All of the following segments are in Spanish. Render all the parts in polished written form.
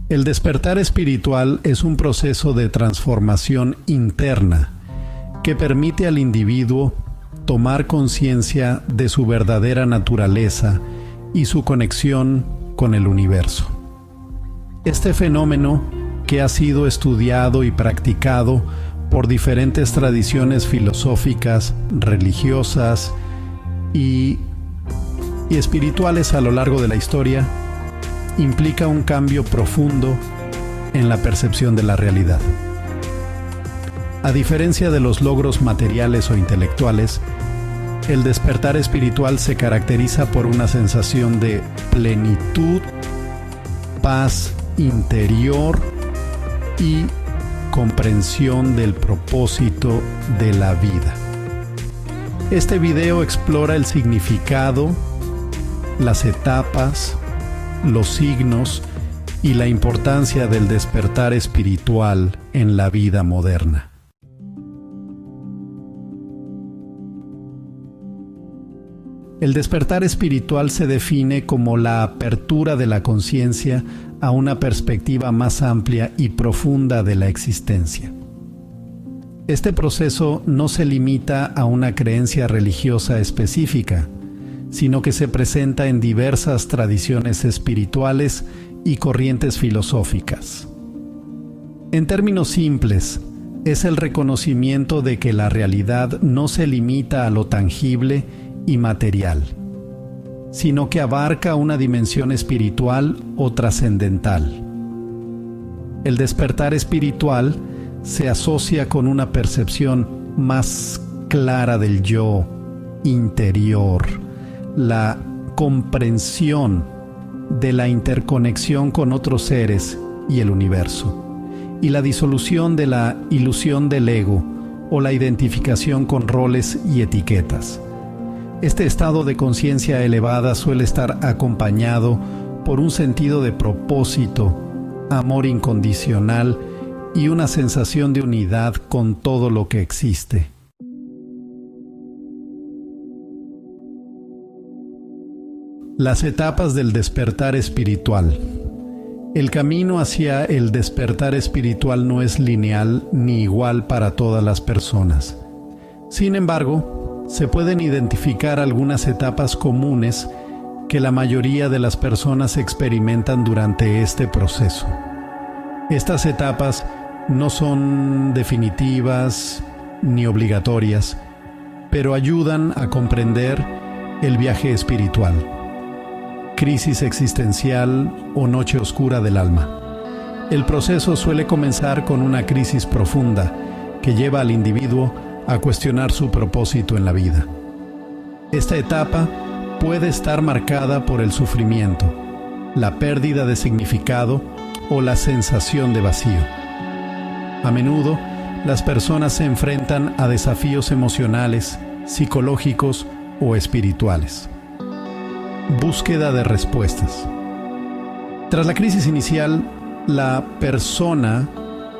El despertar espiritual es un proceso de transformación interna que permite al individuo tomar conciencia de su verdadera naturaleza y su conexión con el universo. Este fenómeno, que ha sido estudiado y practicado por diferentes tradiciones filosóficas, religiosas y espirituales a lo largo de la historia, implica un cambio profundo en la percepción de la realidad. A diferencia de los logros materiales o intelectuales, el despertar espiritual se caracteriza por una sensación de plenitud, paz interior y comprensión del propósito de la vida. Este video explora el significado, las etapas, los signos y la importancia del despertar espiritual en la vida moderna. El despertar espiritual se define como la apertura de la conciencia a una perspectiva más amplia y profunda de la existencia. Este proceso no se limita a una creencia religiosa específica, sino que se presenta en diversas tradiciones espirituales y corrientes filosóficas. En términos simples, es el reconocimiento de que la realidad no se limita a lo tangible y material, sino que abarca una dimensión espiritual o trascendental. El despertar espiritual se asocia con una percepción más clara del yo interior, la comprensión de la interconexión con otros seres y el universo, y la disolución de la ilusión del ego o la identificación con roles y etiquetas. Este estado de conciencia elevada suele estar acompañado por un sentido de propósito, amor incondicional y una sensación de unidad con todo lo que existe. Las etapas del despertar espiritual. El camino hacia el despertar espiritual no es lineal ni igual para todas las personas. Sin embargo, se pueden identificar algunas etapas comunes que la mayoría de las personas experimentan durante este proceso. Estas etapas no son definitivas ni obligatorias, pero ayudan a comprender el viaje espiritual. Crisis existencial o noche oscura del alma. El proceso suele comenzar con una crisis profunda que lleva al individuo a cuestionar su propósito en la vida. Esta etapa puede estar marcada por el sufrimiento, la pérdida de significado o la sensación de vacío. A menudo, las personas se enfrentan a desafíos emocionales, psicológicos o espirituales. Búsqueda de respuestas. Tras la crisis inicial, la persona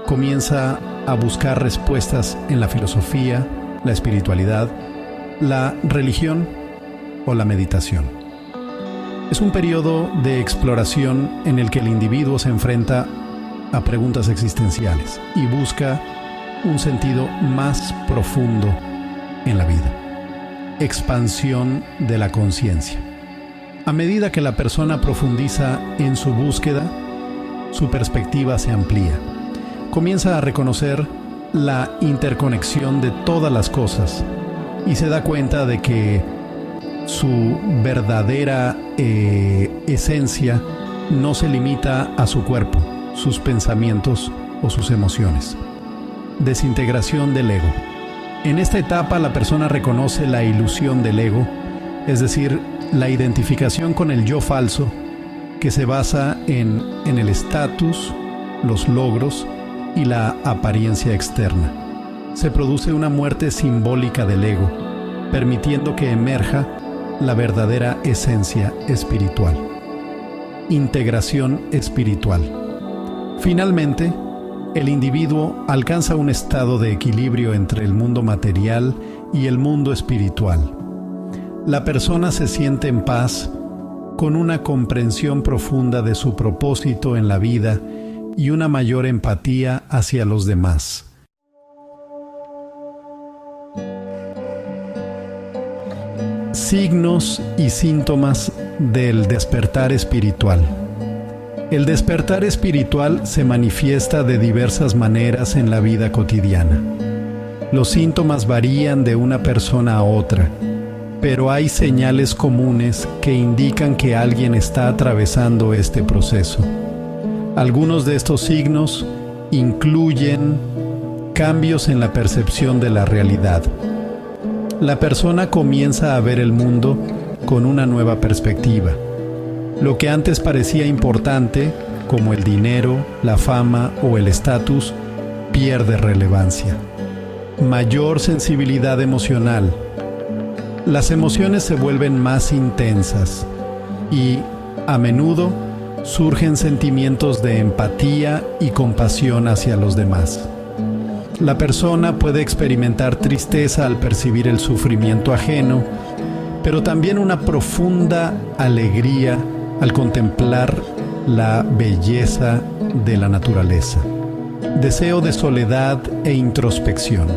comienza a buscar respuestas en la filosofía, la espiritualidad, la religión o la meditación. Es un periodo de exploración en el que el individuo se enfrenta a preguntas existenciales y busca un sentido más profundo en la vida. Expansión de la conciencia. A medida que la persona profundiza en su búsqueda, su perspectiva se amplía. Comienza a reconocer la interconexión de todas las cosas y se da cuenta de que su verdadera esencia no se limita a su cuerpo, sus pensamientos o sus emociones. Desintegración del ego. En esta etapa la persona reconoce la ilusión del ego, es decir, la identificación con el yo falso que se basa en el estatus, los logros y la apariencia externa. Se produce una muerte simbólica del ego, permitiendo que emerja la verdadera esencia espiritual. Integración espiritual. Finalmente, el individuo alcanza un estado de equilibrio entre el mundo material y el mundo espiritual. La persona se siente en paz, con una comprensión profunda de su propósito en la vida y una mayor empatía hacia los demás. Signos y síntomas del despertar espiritual. El despertar espiritual se manifiesta de diversas maneras en la vida cotidiana. Los síntomas varían de una persona a otra, pero hay señales comunes que indican que alguien está atravesando este proceso. Algunos de estos signos incluyen cambios en la percepción de la realidad. La persona comienza a ver el mundo con una nueva perspectiva. Lo que antes parecía importante, como el dinero, la fama o el estatus, pierde relevancia. Mayor sensibilidad emocional. Las emociones se vuelven más intensas y, a menudo, surgen sentimientos de empatía y compasión hacia los demás. La persona puede experimentar tristeza al percibir el sufrimiento ajeno, pero también una profunda alegría al contemplar la belleza de la naturaleza. Deseo de soledad e introspección.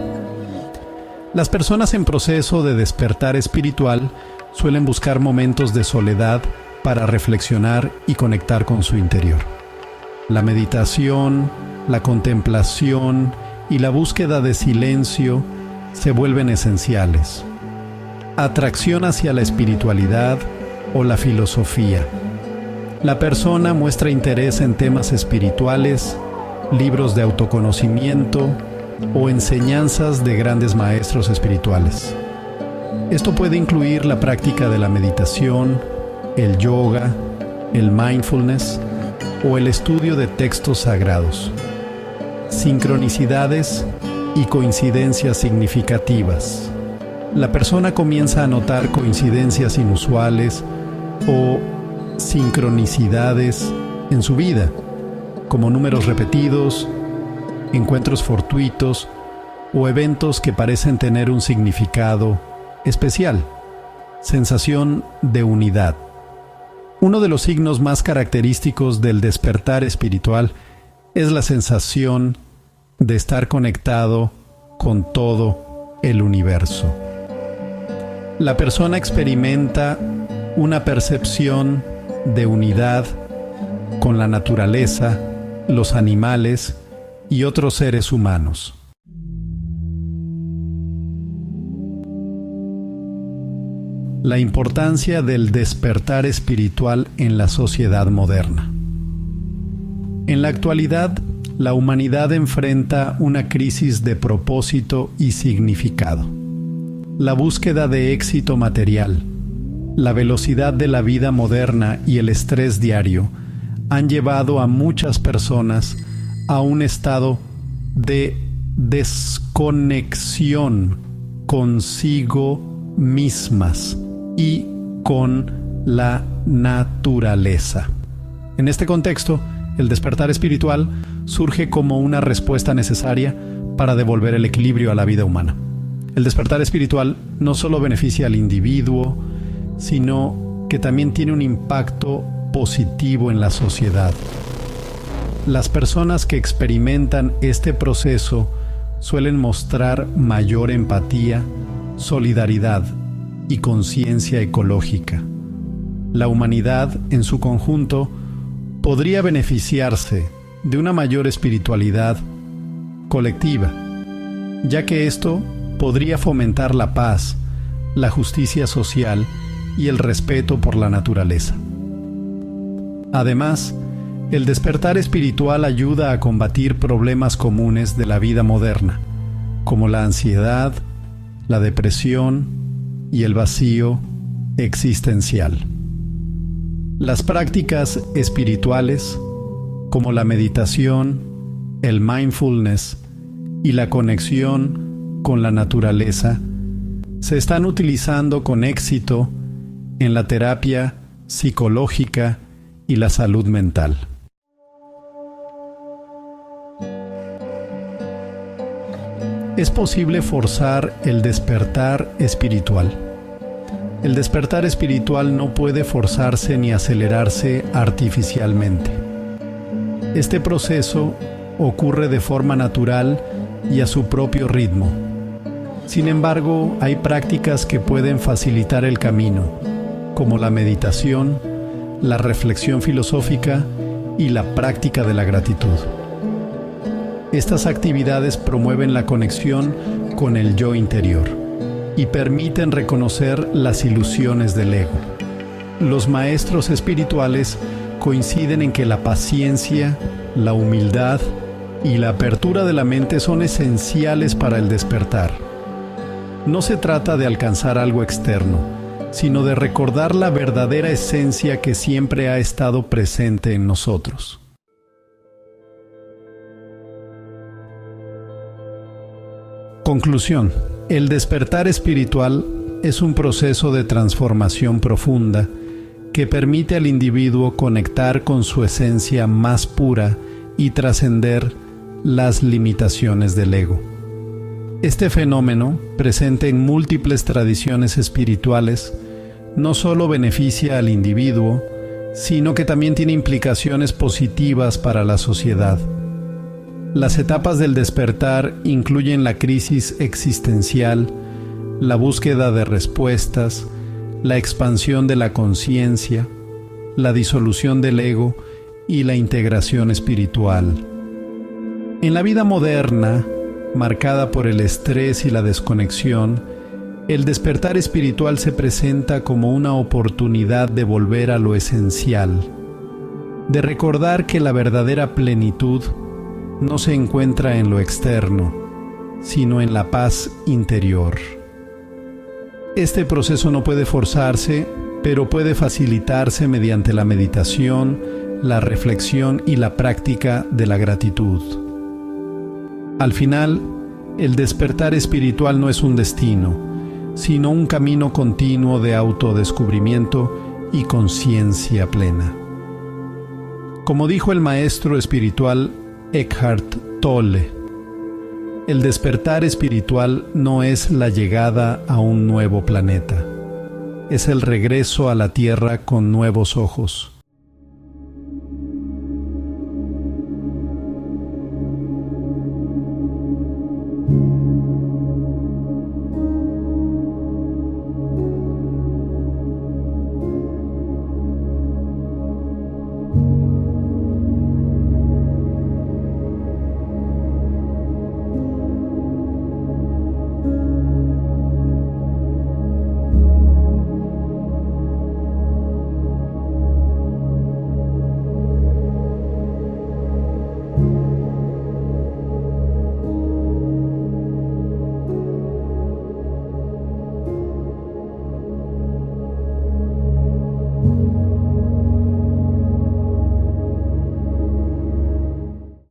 Las personas en proceso de despertar espiritual suelen buscar momentos de soledad para reflexionar y conectar con su interior. La meditación, la contemplación y la búsqueda de silencio se vuelven esenciales. Atracción hacia la espiritualidad o la filosofía. La persona muestra interés en temas espirituales, libros de autoconocimiento o enseñanzas de grandes maestros espirituales. Esto puede incluir la práctica de la meditación, el yoga, el mindfulness o el estudio de textos sagrados. Sincronicidades y coincidencias significativas. La persona comienza a notar coincidencias inusuales o sincronicidades en su vida, como números repetidos, encuentros fortuitos o eventos que parecen tener un significado especial. Sensación de unidad. Uno de los signos más característicos del despertar espiritual es la sensación de estar conectado con todo el universo. La persona experimenta una percepción de unidad con la naturaleza, los animales y otros seres humanos. La importancia del despertar espiritual en la sociedad moderna. En la actualidad, la humanidad enfrenta una crisis de propósito y significado. La búsqueda de éxito material, la velocidad de la vida moderna y el estrés diario han llevado a muchas personas a un estado de desconexión consigo mismas y con la naturaleza. En este contexto, el despertar espiritual surge como una respuesta necesaria para devolver el equilibrio a la vida humana. El despertar espiritual no solo beneficia al individuo, sino que también tiene un impacto positivo en la sociedad. Las personas que experimentan este proceso suelen mostrar mayor empatía, solidaridad y conciencia ecológica. La humanidad, en su conjunto, podría beneficiarse de una mayor espiritualidad colectiva, ya que esto podría fomentar la paz, la justicia social y el respeto por la naturaleza. Además, el despertar espiritual ayuda a combatir problemas comunes de la vida moderna, como la ansiedad, la depresión y el vacío existencial. Las prácticas espirituales, como la meditación, el mindfulness y la conexión con la naturaleza, se están utilizando con éxito en la terapia psicológica y la salud mental. Es posible forzar el despertar espiritual. El despertar espiritual no puede forzarse ni acelerarse artificialmente. Este proceso ocurre de forma natural y a su propio ritmo. Sin embargo, hay prácticas que pueden facilitar el camino, como la meditación, la reflexión filosófica y la práctica de la gratitud. Estas actividades promueven la conexión con el yo interior y permiten reconocer las ilusiones del ego. Los maestros espirituales coinciden en que la paciencia, la humildad y la apertura de la mente son esenciales para el despertar. No se trata de alcanzar algo externo, sino de recordar la verdadera esencia que siempre ha estado presente en nosotros. Conclusión. El despertar espiritual es un proceso de transformación profunda que permite al individuo conectar con su esencia más pura y trascender las limitaciones del ego. Este fenómeno, presente en múltiples tradiciones espirituales, no solo beneficia al individuo, sino que también tiene implicaciones positivas para la sociedad. Las etapas del despertar incluyen la crisis existencial, la búsqueda de respuestas, la expansión de la conciencia, la disolución del ego y la integración espiritual. En la vida moderna, marcada por el estrés y la desconexión, el despertar espiritual se presenta como una oportunidad de volver a lo esencial, de recordar que la verdadera plenitud no se encuentra en lo externo, sino en la paz interior. Este proceso no puede forzarse, pero puede facilitarse mediante la meditación, la reflexión y la práctica de la gratitud. Al final, el despertar espiritual no es un destino, sino un camino continuo de autodescubrimiento y conciencia plena. Como dijo el maestro espiritual Eckhart Tolle, el despertar espiritual no es la llegada a un nuevo planeta, es el regreso a la Tierra con nuevos ojos.